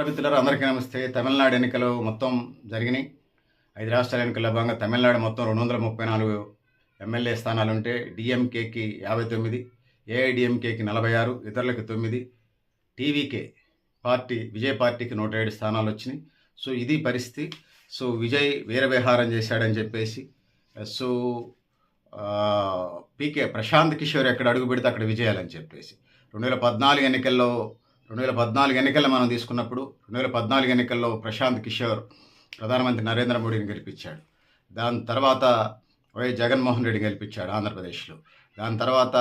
మిత్రులారా అందరికీ నమస్తే. తమిళనాడు ఎన్నికలు మొత్తం జరిగినాయి. 5 రాష్ట్రాల ఎన్నికల్లో భాగంగా తమిళనాడు మొత్తం 234 ఎమ్మెల్యే స్థానాలుంటే డీఎంకేకి 59, ఏఐడీఎంకేకి 46, ఇతరులకు 9, టీవీకే పార్టీ విజయ్ పార్టీకి 107 స్థానాలొచ్చినాయి. సో ఇది పరిస్థితి. సో విజయ్ వీరవిహారం చేశాడని చెప్పేసి సో పీకే ప్రశాంత్ కిషోర్ ఎక్కడ అడుగు పెడితే అక్కడ విజయాలని చెప్పేసి 2014 ఎన్నికల్లో మనం తీసుకున్నప్పుడు 2014 ఎన్నికల్లో ప్రశాంత్ కిషోర్ ప్రధానమంత్రి నరేంద్ర మోడీని గెలిపించాడు. దాని తర్వాత జగన్మోహన్ రెడ్డి గెలిపించాడు ఆంధ్రప్రదేశ్లో. దాని తర్వాత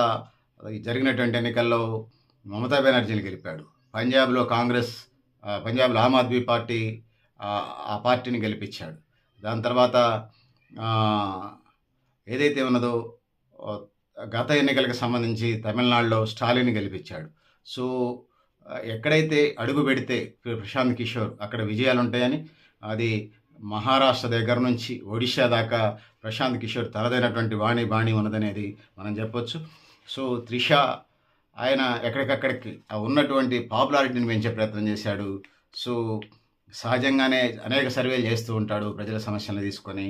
జరిగినటువంటి ఎన్నికల్లో మమతా బెనర్జీని గెలిపాడు. పంజాబ్లో ఆమ్ ఆద్మీ పార్టీ ఆ పార్టీని గెలిపించాడు. దాని తర్వాత ఏదైతే ఉన్నదో గత ఎన్నికలకు సంబంధించి తమిళనాడులో స్టాలిన్ గెలిపించాడు. సో ఎక్కడైతే అడుగు పెడితే ప్రశాంత్ కిషోర్ అక్కడ విజయాలు ఉంటాయని, అది మహారాష్ట్ర దగ్గర నుంచి ఒడిషా దాకా ప్రశాంత్ కిషోర్ తనదైనటువంటి బాణి ఉన్నదనేది మనం చెప్పొచ్చు. సో త్రిష ఆయన ఎక్కడికక్కడికి ఉన్నటువంటి పాపులారిటీని పెంచే ప్రయత్నం చేశాడు. సో సహజంగానే అనేక సర్వేలు చేస్తూ ఉంటాడు ప్రజల సమస్యలను తీసుకొని.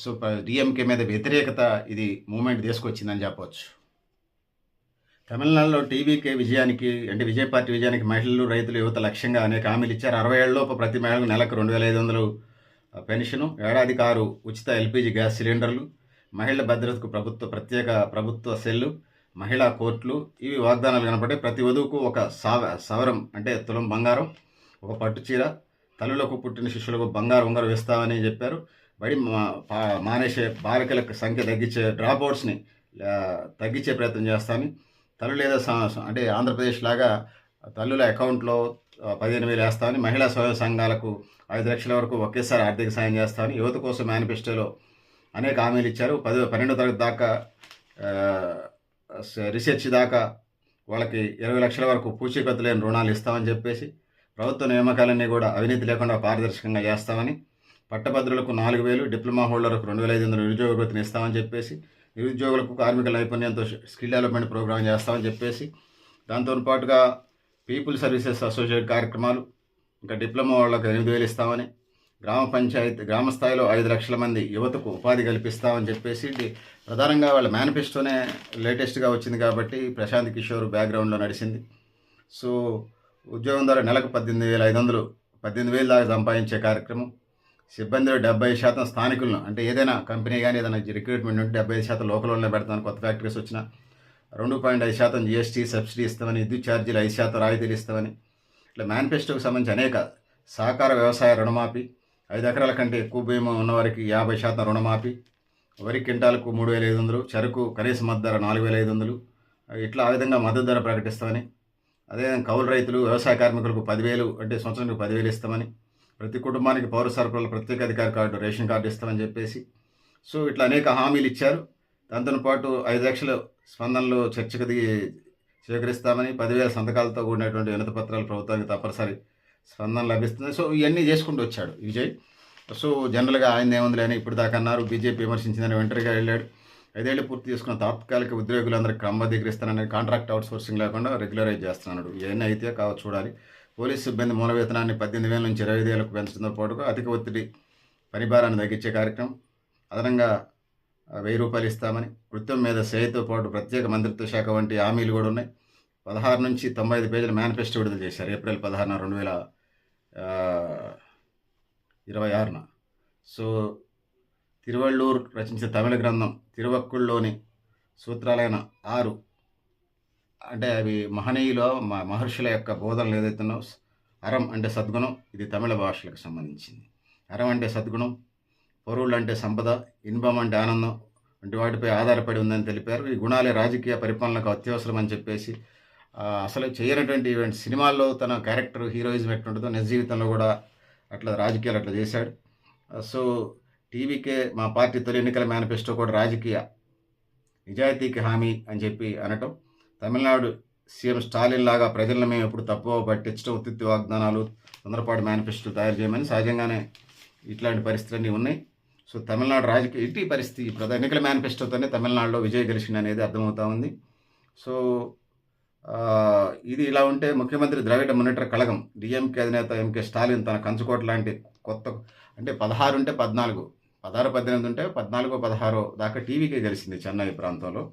సో డిఎంకే మీద వ్యతిరేకత ఇది మూమెంట్ తీసుకొచ్చిందని చెప్పవచ్చు. తమిళనాడులో టీవీకే విజయానికి అంటే విజయ పార్టీ విజయానికి మహిళలు, రైతులు, యువత లక్ష్యంగా అనేక హామీలు ఇచ్చారు. 60 ఏళ్లలోపు ప్రతి మహిళకు నెలకు 2500 పెన్షను, ఏడాదికి 6 ఉచిత ఎల్పీజీ గ్యాస్ సిలిండర్లు, మహిళల భద్రతకు ప్రత్యేక ప్రభుత్వ సెల్లు, మహిళా కోర్టులు, ఇవి వాగ్దానాలు కనపడే. ప్రతి వధువుకు ఒక సవరం అంటే తులం బంగారం, ఒక పట్టు చీర, తల్లులకు పుట్టిన శిశువులకు బంగారు ఉంగరం వేస్తామని చెప్పారు. బడి మానేసే బాలికలకు సంఖ్య తగ్గించే డ్రాప్అవుట్స్ని తగ్గించే ప్రయత్నం చేస్తామని, తల్లు లేదా అంటే ఆంధ్రప్రదేశ్ లాగా తల్లుల అకౌంట్లో 15,000 వేస్తామని, మహిళా స్వయం సంఘాలకు 5 లక్షల వరకు ఒకేసారి ఆర్థిక సాయం చేస్తామని, యువత కోసం మేనిఫెస్టోలో అనేక హామీలు ఇచ్చారు. 12వ తరగతి దాకా రీసెర్చ్ దాకా వాళ్ళకి 20 లక్షల వరకు పూచీకత్తు లేని రుణాలు ఇస్తామని చెప్పేసి, ప్రభుత్వ నియామకాలన్నీ కూడా అవినీతి లేకుండా పారదర్శకంగా చేస్తామని, పట్టభద్రులకు 4,000, డిప్లొమా హోల్డర్లకు 2,500 నిరుద్యోగ వృత్తిని ఇస్తామని చెప్పేసి, నిరుద్యోగులకు కార్మిక నైపుణ్యంతో స్కిల్ డెవలప్మెంట్ ప్రోగ్రాం చేస్తామని చెప్పేసి, దాంతో పాటుగా పీపుల్ సర్వీసెస్ అసోసియేట్ కార్యక్రమాలు, ఇంకా డిప్లొమా వాళ్ళకు 8,000 ఇస్తామని, గ్రామ స్థాయిలో 5 లక్షల మంది యువతకు ఉపాధి కల్పిస్తామని చెప్పేసి, ప్రధానంగా వాళ్ళ మేనిఫెస్టోనే లేటెస్ట్గా వచ్చింది కాబట్టి ప్రశాంత్ కిషోర్ బ్యాక్గ్రౌండ్లో నడిచింది. సో ఉద్యోగం ద్వారా నెలకు 18,000 దాకా సంపాదించే కార్యక్రమం, సిబ్బందిలో 70% స్థానికులను, అంటే ఏదైనా కంపెనీ కానీ ఏదైనా రిక్రూట్మెంట్ ఉంటే 75% లోకల్లోనే పెడతామని, కొత్త ఫ్యాక్టరీస్ వచ్చిన 2.5% జీఎస్టీ సబ్సిడీ ఇస్తామని, విద్యుత్ ఛార్జీలు 5% రాయితీలు ఇస్తామని, ఇట్లా మేనిఫెస్టోకి సంబంధించి అనేక సహకార వ్యవసాయ రుణమాఫీ, 5 ఎకరాల కంటే ఎక్కువ భూమి ఉన్నవారికి 50% రుణమాఫీ, వరి క్వింటాలకు 3,500, చెరకు కనీస మద్దతు ధర 4,500, ఇట్లా ఆ విధంగా మద్దతు ధర ప్రకటిస్తామని, అదేవిధంగా కౌలు రైతులు, వ్యవసాయ కార్మికులకు 10,000 అంటే సంవత్సరానికి 10,000 ఇస్తామని, ప్రతి కుటుంబానికి పౌర సరఫరాల ప్రత్యేక అధికార కార్డు, రేషన్ కార్డు ఇస్తామని చెప్పేసి, సో ఇట్లా అనేక హామీలు ఇచ్చారు. దాంతోపాటు 5 లక్షల స్పందనలు చర్చకు స్వీకరిస్తామని, 10,000 సంతకాలతో కూడినటువంటి వినతి పత్రాలు ప్రభుత్వానికి తప్పనిసరి స్పందన లభిస్తుంది. సో ఇవన్నీ చేసుకుంటూ వచ్చాడు విజయ్. సో జనరల్గా ఆయన ఏముంది అని ఇప్పుడు దాకా అన్నారు. బీజేపీ విమర్శించిందని ఒంటరిగా వెళ్ళాడు. 5 ఏళ్ళు పూర్తి చేసుకున్న తాత్కాలిక ఉద్యోగులందరికీ క్రమబద్ధీకరిస్తానని, కాంట్రాక్ట్ అవుట్సోర్సింగ్ లేకుండా రెగ్యులరైజ్ చేస్తున్నాడు. ఇవన్నీ అయితే కావచ్చు చూడాలి. పోలీసు సిబ్బంది మూల వేతనాన్ని 18,000 నుంచి 25,000కు పెంచడంతో పాటుగా అధిక ఒత్తిడి పనిభారాన్ని తగ్గించే కార్యక్రమం, అదనంగా 1,000 రూపాయలు ఇస్తామని, వృత్తం మీద సేయతో పాటు ప్రత్యేక మంత్రిత్వ శాఖ వంటి హామీలు కూడా ఉన్నాయి. 16 నుంచి 95 పేజీల మేనిఫెస్టో విడుదల చేశారు ఏప్రిల్ 16, 2026. సో తిరువళ్ళూర్ రచించిన తమిళ గ్రంథం తిరువక్కుల్లోని సూత్రాలైన 6 అంటే అవి మహనీయుల మహర్షుల యొక్క బోధనలు ఏదైతున్నాో, అరం అంటే సద్గుణం, ఇది తమిళ భాషలకు సంబంధించింది. అరం అంటే సద్గుణం, పొరుళ్ళు అంటే సంపద, ఇన్బం అంటే ఆనందం వంటి వాటిపై ఆధారపడి ఉందని తెలిపారు. ఈ గుణాలే రాజకీయ పరిపాలనకు అత్యవసరం అని చెప్పేసి, అసలు చేయనటువంటి ఈవెంట్ సినిమాల్లో తన క్యారెక్టర్ హీరోయిజం ఎట్లుంటుందో నిజ జీవితంలో కూడా అట్లా రాజకీయాలు అట్లా చేశాడు. సో టీవీకే మా పార్టీ తొలి ఎన్నికల మేనిఫెస్టో కూడా రాజకీయ నిజాయితీకి హామీ అని చెప్పి అనటం, తమిళనాడు సీఎం స్టాలిన్ లాగా ప్రజలను మేము ఎప్పుడు తప్పువ పట్టించడం, ఉత్తిత్తి వాగ్దానాలు, తొందరపాటు మేనిఫెస్టో తయారు చేయమని, సహజంగానే ఇట్లాంటి పరిస్థితులన్నీ ఉన్నాయి. సో తమిళనాడు రాజకీయ ఇటీ పరిస్థితి ఎన్నికల మేనిఫెస్టోతోనే తమిళనాడులో విజయ్ గెలిచింది అనేది అర్థమవుతా ఉంది. సో ఇది ఇలా ఉంటే ముఖ్యమంత్రి ద్రవిడ మున్నేట్ర కళగం డిఎంకే అధినేత ఎంకే స్టాలిన్ తన కంచుకోట లాంటి కొత్త అంటే 16 ఉంటే 14, 16, 18 ఉంటే 14, 16 దాకా టీవీకే గెలిచింది చెన్నై ప్రాంతంలో.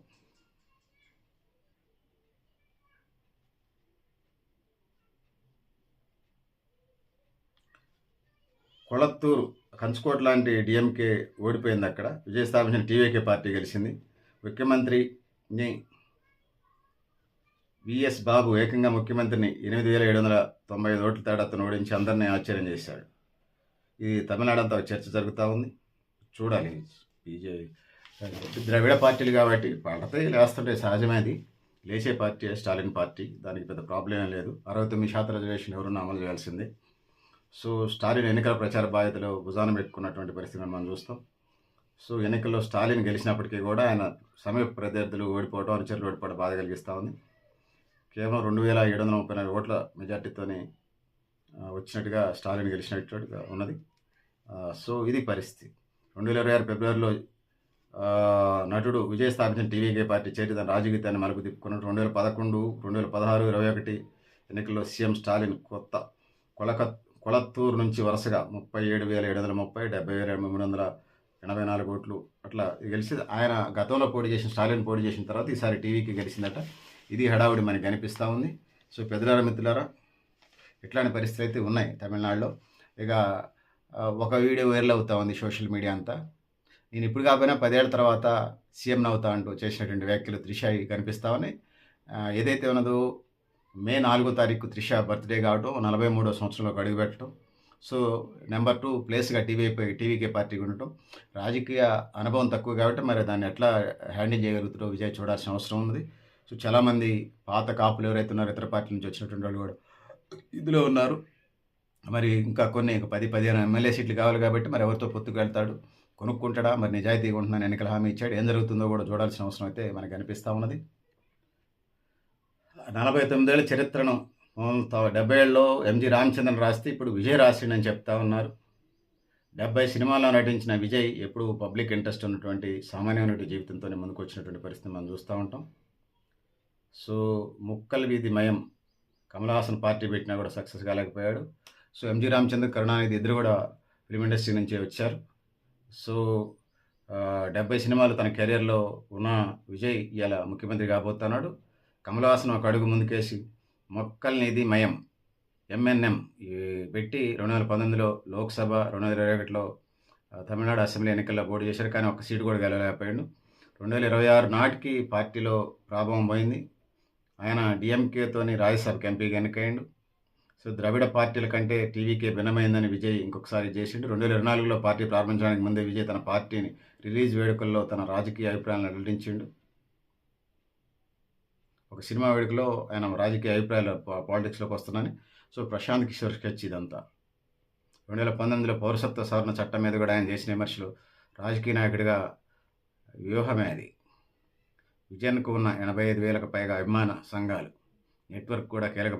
కొళత్తూరు కంచుకోట లాంటి డిఎంకే ఓడిపోయింది అక్కడ. విజయ స్థాపించిన టీవీకే పార్టీ గెలిచింది. ముఖ్యమంత్రిని విఎస్ బాబు ఏకంగా ముఖ్యమంత్రిని 8,795 ఓట్ల తేడాతో ఓడించి అందరినీ ఆశ్చర్యం చేశాడు. ఇది తమిళనాడు అంతా చర్చ జరుగుతూ ఉంది. చూడాలి. ద్రవిడ పార్టీలు కాబట్టి పడతాయి, లేస్తుంటాయి, సహజమేది. లేచే పార్టీ స్టాలిన్ పార్టీ, దానికి పెద్ద ప్రాబ్లం ఏం లేదు. 69% రిజర్వేషన్ ఎవరున్నా అమలు చేయాల్సిందే. సో స్టాలిన్ ఎన్నికల ప్రచార బాధ్యతలు భుజాన పెట్టుకున్నటువంటి పరిస్థితిని మనం చూస్తాం. సో ఎన్నికల్లో స్టాలిన్ గెలిచినప్పటికీ కూడా ఆయన సమీప ప్రత్యర్థులు ఓడిపోవడం, అనుచరులు ఓడిపోవడం బాధ కలిగిస్తూ ఉంది. కేవలం 2,734 ఓట్ల మెజార్టీతోనే వచ్చినట్టుగా స్టాలిన్ గెలిచినట్టుగా ఉన్నది. సో ఇది పరిస్థితి. 2026 ఫిబ్రవరిలో నటుడు విజయ్ స్థాపించిన టీవీకే పార్టీ చేరి తన రాజకీయాన్ని మలుపు తిప్పుకున్నట్టు 2011, 2016, 21 ఎన్నికల్లో సీఎం స్టాలిన్ కొళత్తూరు నుంచి వరుసగా 37,730, 70,384 ఓట్లు అట్లా గెలిచి ఆయన గతంలో స్టాలిన్ పోటీ చేసిన తర్వాత ఈసారి టీవీకి గెలిచిందట. ఇది హడావుడి మనకి కనిపిస్తూ ఉంది. సో పెద్దలారా మిత్రులారా, ఇట్లాంటి పరిస్థితులు అయితే ఉన్నాయి తమిళనాడులో. ఇక ఒక వీడియో వైరల్ అవుతూ ఉంది సోషల్ మీడియా అంతా. నేను ఇప్పుడు కాకపోయినా 10 ఏళ్ల తర్వాత సీఎం అవుతా అంటూ చేసినటువంటి వ్యాఖ్యలు త్రిష కనిపిస్తూ ఉన్నాయి. ఏదైతే ఉన్నదో మే 4వ తారీఖు త్రిష బర్త్డే కావటం, 43వ సంవత్సరంలోకి అడుగుపెట్టడం. సో నెంబర్ 2 ప్లేస్గా టీవీకే పార్టీకి ఉండటం. రాజకీయ అనుభవం తక్కువ కాబట్టి మరి దాన్ని ఎట్లా హ్యాండిల్ చేయగలుగుతారో విజయ్ చూడాల్సిన అవసరం ఉంది. సో చాలామంది పాత కాపులు ఎవరైతే ఉన్నారో ఇతర పార్టీల నుంచి వచ్చినటువంటి వాళ్ళు కూడా ఇందులో ఉన్నారు. మరి ఇంకా కొన్ని 10-15 ఎమ్మెల్యే సీట్లు కావాలి కాబట్టి మరి ఎవరితో పొత్తుకు వెళ్తాడు, కొనుక్కుంటాడా, మరి నిజాయితీగా ఉంటున్నాను ఎన్నికల హామీ ఇచ్చాడు, ఏం జరుగుతుందో కూడా చూడాల్సిన అవసరం అయితే మనకు అనిపిస్తూ ఉన్నది. 49 ఏళ్ల చరిత్రను 70 ఏళ్ళలో ఎంజి రామచంద్రన్ రాస్తే ఇప్పుడు విజయ్ రాసిండని చెప్తా ఉన్నారు. 70 సినిమాల్లో నటించిన విజయ్ ఎప్పుడు పబ్లిక్ ఇంట్రెస్ట్ ఉన్నటువంటి సామాన్యమైన జీవితంతోనే ముందుకు వచ్చినటువంటి పరిస్థితి మనం చూస్తూ ఉంటాం. సో ముక్కల వీధి మయం కమల్ హాసన్ పార్టీ పెట్టినా కూడా సక్సెస్ కాలేకపోయాడు. సో ఎంజి రామచంద్ర, కరుణానిధి ఇద్దరు కూడా ఫిల్మ్ ఇండస్ట్రీ నుంచే వచ్చారు. సో 70 సినిమాలు తన కెరియర్లో ఉన్న విజయ్ ఇలా ముఖ్యమంత్రి కాబోతున్నాడు. కమల్ హాసన్ ఒక అడుగు ముందుకేసి మొక్కల నిధి మయం ఎంఎన్ఎం పెట్టి 2019లో లోక్సభ, 2021లో తమిళనాడు అసెంబ్లీ ఎన్నికల్లో పోటీ చేశారు. కానీ ఒక్క సీటు కూడా గెలవలేకపోయాడు. 2026 నాటికి పార్టీలో ప్రాభవం పోయింది. ఆయన డిఎంకేతోని రాజ్యసభకి ఎంపీగా ఎన్నికయ్యాడు. సో ద్రవిడ పార్టీల కంటే టీవీకే భిన్నమైందని విజయ్ ఇంకొకసారి చేసిండు. 2024లో పార్టీ ప్రారంభించడానికి ముందే విజయ్ తన పార్టీని రిలీజ్ వేడుకల్లో తన రాజకీయ అభిప్రాయాలను వెల్లడించిండు. ఒక సినిమా వేడుకలో ఆయన రాజకీయ అభిప్రాయాలు పాలిటిక్స్లోకి వస్తున్నాయని. సో ప్రశాంత్ కిషోర్ స్కెచ్ ఇదంతా. 2019లో పౌరసత్వ సవరణ చట్టం మీద కూడా ఆయన చేసిన విమర్శలు రాజకీయ నాయకుడిగా వ్యూహమే అది. విజయన్కు ఉన్న 85,000కు పైగా అభిమాన సంఘాలు, నెట్వర్క్ కూడా కీలక.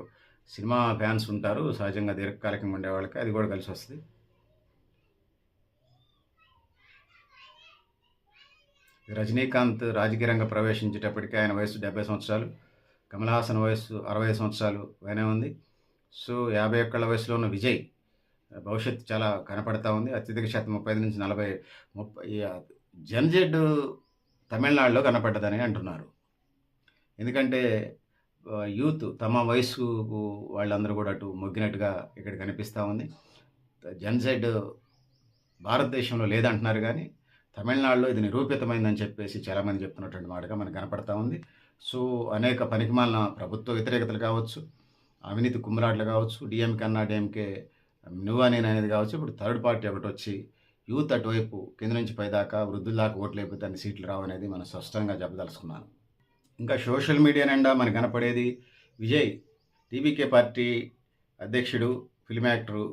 సినిమా ఫ్యాన్స్ ఉంటారు సహజంగా, దీర్ఘకాలికంగా ఉండే వాళ్ళకి అది కూడా కలిసి వస్తుంది. రజనీకాంత్ రాజకీయ రంగ ప్రవేశించేటప్పటికీ ఆయన వయసు 70 సంవత్సరాలు, కమల్ హాసన్ వయసు 60 సంవత్సరాలు పైనే ఉంది. సో 51 వయసులో ఉన్న విజయ్ భవిష్యత్తు చాలా కనపడతా ఉంది. అత్యధిక శాతం 35 నుంచి 40 జెన్జెడ్ తమిళనాడులో కనపడ్డదని అంటున్నారు. ఎందుకంటే యూత్ తమ వయసు వాళ్ళందరూ కూడా అటు మొగ్గినట్టుగా ఇక్కడ కనిపిస్తూ ఉంది. జెన్జెడ్ భారతదేశంలో లేదంటున్నారు, కానీ తమిళనాడులో ఇది నిరూపితమైందని చెప్పేసి చాలామంది చెప్తున్నటువంటి మాటగా మనకు కనపడతా ఉంది. సో అనేక పనికిమాలిన ప్రభుత్వ వ్యతిరేకతలు కావచ్చు, అవినీతి కుమ్మరాట్లు కావచ్చు, డిఎంకే అన్నా డిఎంకే నువ్వా నేను అనేది కావచ్చు. ఇప్పుడు థర్డ్ పార్టీ ఒకటి వచ్చి యూత్ అటువైపు కింద నుంచి పైదాకా వృద్ధుల దాకా ఓట్లు అయిపోతే అన్ని సీట్లు రావనేది మనం స్పష్టంగా చెప్పదలుచుకున్నాను. ఇంకా సోషల్ మీడియా నిండా మనకు కనపడేది విజయ్ టీవీకే పార్టీ అధ్యక్షుడు, film actor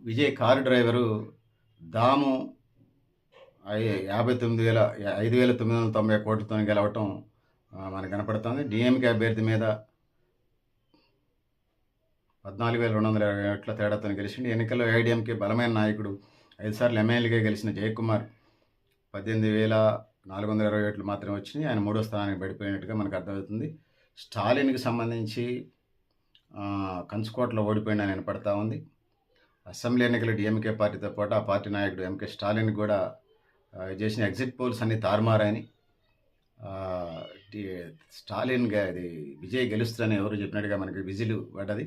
Vijay car driver Damu 5,990 కోట్లతో గెలవటం మనకు కనపడుతుంది. డిఎంకే అభ్యర్థి మీద 14,220 ఓట్ల తేడాతో గెలిచింది. ఎన్నికల్లో ఏఐడిఎంకే బలమైన నాయకుడు 5 సార్లు ఎమ్మెల్యేగా గెలిచిన జయకుమార్ 18,420 ఓట్లు మాత్రమే వచ్చినాయి. ఆయన 3వ స్థానానికి పడిపోయినట్టుగా మనకు అర్థమవుతుంది. స్టాలిన్‌కి సంబంధించి కంచుకోటలో ఓడిపోయిండని వినపడతా ఉంది. అసెంబ్లీ ఎన్నికలు డీఎంకే పార్టీతో పాటు ఆ పార్టీ నాయకుడు ఎంకే స్టాలిన్ కూడా చేసిన ఎగ్జిట్ పోల్స్ అన్నీ తారుమారని, స్టాలిన్ అది విజయ్ గెలుస్తుందని ఎవరు చెప్పినట్టుగా మనకి విజిల్ పడ్డది,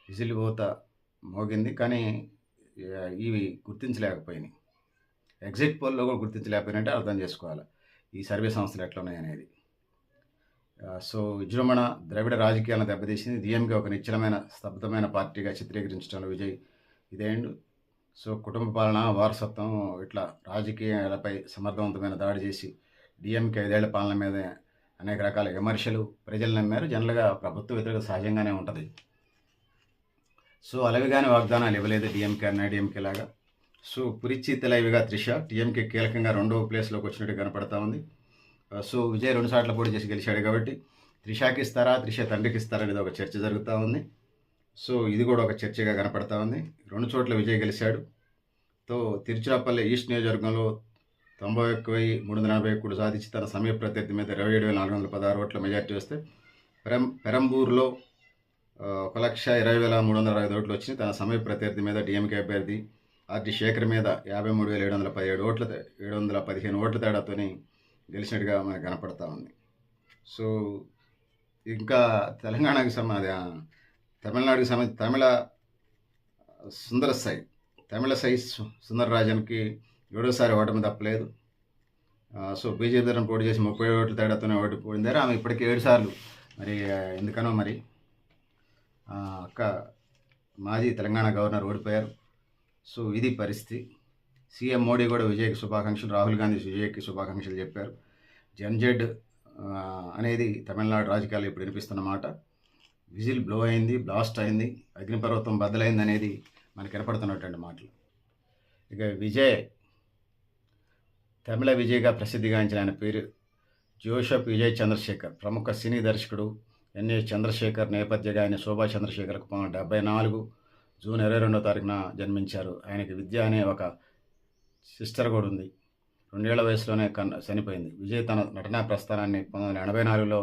విజిల్ పోత మోగింది. కానీ ఇవి గుర్తించలేకపోయినాయి. ఎగ్జిట్ పోల్లో కూడా గుర్తించలేకపోయినట్టే అర్థం చేసుకోవాలి ఈ సర్వే సంస్థలు ఎట్లా ఉన్నాయనేది. సో విజృంభణ ద్రవిడ రాజకీయాలను దెబ్బతీసింది. డిఎంకే ఒక నిశ్చలమైన స్తబ్దమైన పార్టీగా చిత్రీకరించడంలో విజయ్ ఇదేండు. సో కుటుంబ పాలన, వారసత్వం ఇట్లా రాజకీయాలపై సమర్థవంతమైన దాడి చేసి డిఎంకే 5 ఏళ్ల పాలన మీద అనేక రకాల విమర్శలు ప్రజలు నమ్మారు. జనరల్గా ప్రభుత్వ వ్యతిరేకత సహజంగానే ఉంటుంది. సో అలవిగానే వాగ్దానాలు ఇవ్వలేదు డిఎంకే అన్న డిఎంకే లాగా. సో పురిచి తెలైవిగా త్రిష టీఎంకే కీలకంగా 2వ ప్లేస్లోకి వచ్చినట్టు కనపడతా ఉంది. సో విజయ్ 2 సార్లు పోటీ చేసి గెలిచాడు కాబట్టి త్రిషాకి ఇస్తారా, త్రిష తండ్రికి ఇస్తారా అనేది ఒక చర్చ జరుగుతూ ఉంది. సో ఇది కూడా ఒక చర్చగా కనపడతా ఉంది. 2 చోట్ల విజయ్ గెలిచాడు. తో తిరుచిరాపల్లి ఈస్ట్ నియోజకవర్గంలో 91,340 ఓట్లు సాధించి తన సమీప ప్రత్యర్థి మీద 27,416 ఓట్ల మెజార్టీ వస్తే, పెరంబూరులో 1,20,365 ఓట్లు వచ్చినాయి. తన సమీప ప్రత్యర్థి మీద డిఎంకే అభ్యర్థి ఆర్డి శేఖర్ మీద 53,717 ఓట్ల తేడాతోని గెలిచినట్టుగా మనకు కనపడతా ఉంది. సో ఇంకా తెలంగాణకి తమిళనాడుకి సంబంధించి తమిళ సై సుందరరాజన్కి 7వసారి ఓటమి తప్పలేదు. సో బీజేపీ తరఫున పోటీ చేసి 37 ఓట్ల తేడాతోనే ఓటు పోయిందారు. ఆమె ఇప్పటికీ 7 సార్లు మరి ఎందుకనో మరి అక్క మాజీ తెలంగాణ గవర్నర్ ఓడిపోయారు. సో ఇది పరిస్థితి. సీఎం మోడీ కూడా విజయ్కి శుభాకాంక్షలు, రాహుల్ గాంధీ విజయ్కి శుభాకాంక్షలు చెప్పారు. జన్జెడ్ అనేది తమిళనాడు రాజకీయాలు ఇప్పుడు వినిపిస్తున్న మాట. విజిల్ బ్లో అయింది, బ్లాస్ట్ అయింది, అగ్నిపర్వతం బద్దలైంది అనేది మనకు కనపడుతున్నటువంటి మాటలు. ఇక విజయ్ తమిళ విజయ్గా ప్రసిద్ధిగాంచిన ఆయన పేరు జోసెఫ్ విజయ్ చంద్రశేఖర్. ప్రముఖ సినీ దర్శకుడు ఎన్ఎస్ చంద్రశేఖర్ నేపథ్య ఆయన శోభా చంద్రశేఖర్కు 1974 జూన్ 22వ తారీఖున జన్మించారు. ఆయనకి విద్య అనే ఒక సిస్టర్ కూడా ఉంది. 2 ఏళ్ల వయసులోనే చనిపోయింది. విజయ్ తన నటనా ప్రస్థానాన్ని 1984లో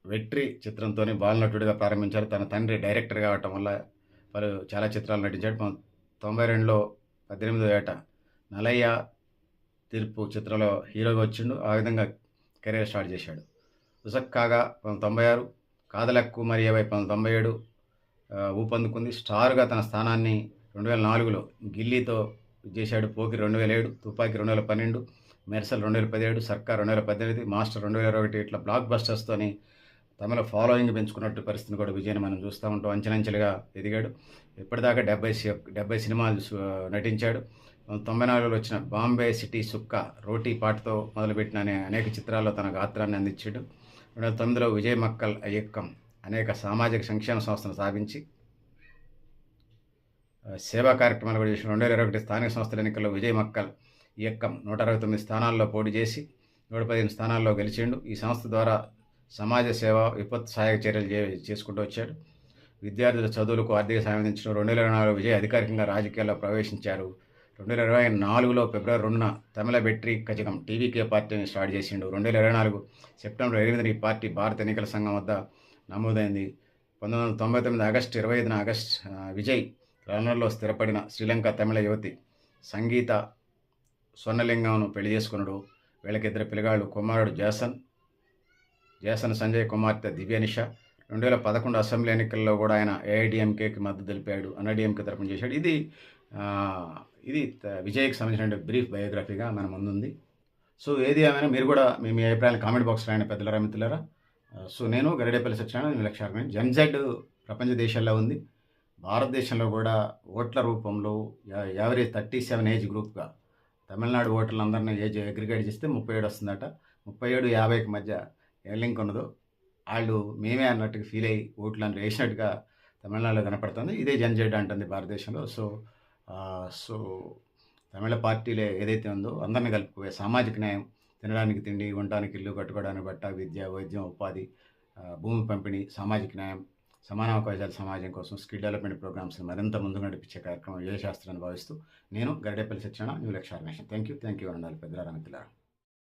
వెట్రి చిత్రంతోనే బాలనటుడిగా ప్రారంభించారు. తన తండ్రి డైరెక్టర్ కావటం వల్ల చాలా చిత్రాలు నటించాడు. 92లో 18వ ఏట నలయ్య తీర్పు చిత్రంలో హీరోగా వచ్చిండు. ఆ విధంగా కెరీర్ స్టార్ట్ చేశాడు. ఉసక్కాగా 1996, కాదలక్కు మరియవై 1997 ఊపందుకుంది. స్టార్గా తన స్థానాన్ని 2004లో గిల్లీతో చేశాడు. పోకిరి 2007, తుపాకి 2012, మెర్సల్ 2017, సర్కార్ 2018, మాస్టర్ 2021 ఇట్లా బ్లాక్ బస్టర్స్తోని తమిళ ఫాలోయింగ్ పెంచుకున్నట్టు పరిస్థితిని కూడా విజయ్ని మనం చూస్తూ ఉంటాం. అంచెలంచెలుగా ఎదిగాడు. ఇప్పటిదాకా 70 సినిమాలు నటించాడు. 94లో వచ్చిన బాంబే సిటీ సుక్క, రోటీ పాటతో మొదలుపెట్టిన అనేక చిత్రాల్లో తన గాత్రాన్ని అందించాడు. 2009లో విజయ్ మక్కల్ అయ్యక్కం అనేక సామాజిక సంక్షేమ సంస్థను స్థాపించి సేవా కార్యక్రమాలు కూడా చేసిన. 2021 స్థానిక సంస్థల ఎన్నికల్లో విజయ్ మక్కల్ ఇయక్కం 169 స్థానాల్లో పోటీ చేసి 115 స్థానాల్లో గెలిచిండు. ఈ సంస్థ ద్వారా సమాజ సేవ, విపత్తు సహాయక చర్యలు చేసుకుంటూ వచ్చాడు. విద్యార్థుల చదువులకు ఆర్థిక సాయం అందించిన. 2024లో విజయ్ అధికారికంగా రాజకీయాల్లో ప్రవేశించారు. 2024లో ఫిబ్రవరి 2న తమిళ వెట్రి కజగం టీవీకే పార్టీని స్టార్ట్ చేసిండు. 2024 సెప్టెంబర్ 8న ఈ పార్టీ భారత ఎన్నికల సంఘం వద్ద నమోదైంది. 1999 ఆగస్టు 25న విజయ్ లండన్లో స్థిరపడిన శ్రీలంక తమిళ యువతి సంగీత స్వర్ణలింగంను పెళ్లి చేసుకున్నాడు. వీళ్ళకి 2 పిల్లగాళ్ళు, కుమారుడు జేసన్ సంజయ్, కుమార్తె దివ్యనిష. 2011 అసెంబ్లీ ఎన్నికల్లో కూడా ఆయన ఏఐడిఎంకేకి మద్దతు తెలిపాడు, అన్నాడీఎంకే తరఫున చేశాడు. ఇది విజయ్కి సంబంధించిన బ్రీఫ్ బయోగ్రఫీగా మన ముందుంది. సో ఏది ఏమైనా మీరు కూడా మీ అభిప్రాయాలు కామెంట్ బాక్స్ రాయండి పెద్దలరా, మిత్రులరా. సో నేను గరిడేపల్లి సత్యనారాయణ, నిర్లక్ష్యారమైన జన్జెడ్ ప్రపంచ దేశాల్లో ఉంది. భారతదేశంలో కూడా ఓట్ల రూపంలో ఎవరీ 37 ఏజ్ గ్రూప్గా తమిళనాడు ఓటర్లందరినీ ఏజ్ అగ్రిగేట్ చేస్తే 37 వస్తుందట. 37-50కి మధ్య ఏ లింక్ ఉన్నదో వాళ్ళు మేమే అన్నట్టుగా ఫీల్ అయ్యి ఓట్లు అని వేసినట్టుగా తమిళనాడులో కనపడుతుంది. ఇదే జన్జెడ్ అంటుంది భారతదేశంలో. సో తమిళ పార్టీలే ఏదైతే ఉందో అందరినీ కలుపుకోవే సామాజిక న్యాయం, తినడానికి తిండి, ఉండడానికి ఇల్లు, కట్టుకోవడానికి బట్ట, విద్య, వైద్యం, ఉపాధి, భూమి పంపిణీ, సామాజిక న్యాయం, సమాన అవకాశాల సమాజం కోసం స్కిల్ డెవలప్మెంట్ ప్రోగ్రామ్స్ని మరింత ముందుకు నడిపించే కార్యక్రమం విజయశాస్త్రాన్ని భావిస్తూ నేను గరిడేపల్లి సత్యనారాయణ, న్యూ లక్ష్య ఆర్గనైజేషన్. Thank you. ఉండాలి పెద్దలారా, మిత్రులారా.